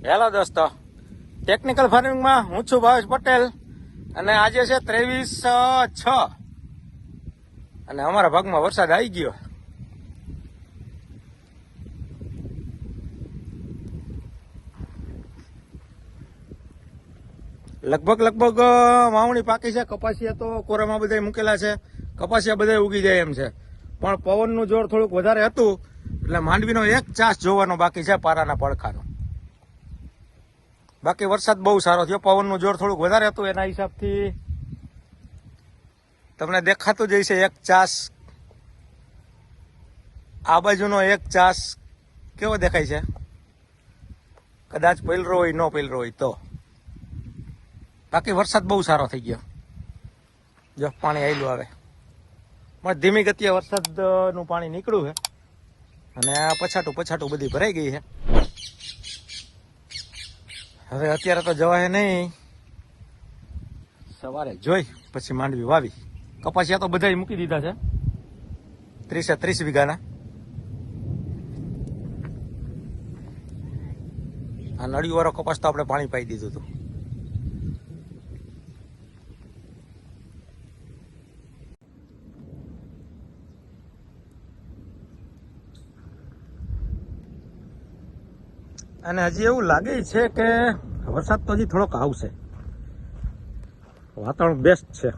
Hello દોસ્તો, technical ફાર્મિંગમાં હું છું ભાવેશ પટેલ અને આજે છે 23/6 અને અમારા ભાગમાં વરસાદ આવી ગયો. લગભગ વાવણી પાકી છે. કપાસિયા તો કોરામાં બધા મૂકેલા છે, કપાસિયા બધા ઉગી જાય એમ છે, પણ પવનનું જોર થોડુંક વધારે હતું એટલે માંડવીનો એક ચાસ જોવાનો બાકી છે, પારાના પડખાનો. બાકી વરસાદ બહુ સારો થયો. પવનનું જોર થોડુંક વધારે હતું એના હિસાબથી તમને દેખાતું જ હશે એક ચાસ. આ બાજુનો એક ચાસ કેવો દેખાય છે? કદાચ પલરો હોય, ન પલરો હોય તો. બાકી વરસાદ બહુ સારો થઈ ગયો. જો પાણી આવેલું આવે, પણ ધીમી ગતિએ વરસાદનું પાણી નીકળ્યું છે અને આ પછાટું બધી ભરાઈ ગઈ છે. હવે અત્યારે તો જવાય નહીં, સવારે જોઈ પછી માંડવી વાવી. કપાસિયા તો બધા મૂકી દીધા છે 30 વીઘાના. આ નળીવાળો કપાસ તો આપણે પાણી પાઈ દીધું હતું. અને હજી એવું લાગે છે કે વરસાદ તો હજી થોડોક આવશે. વાતાવરણ બેસ્ટ છે.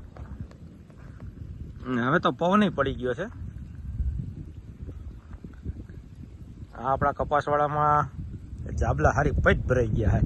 હવે તો પવન પડી ગયો છે. આ આપણા કપાસવાળામાં જાબલા હારી પૈટ ભરાઈ ગયા હે.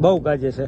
બહુ ગાજે છે.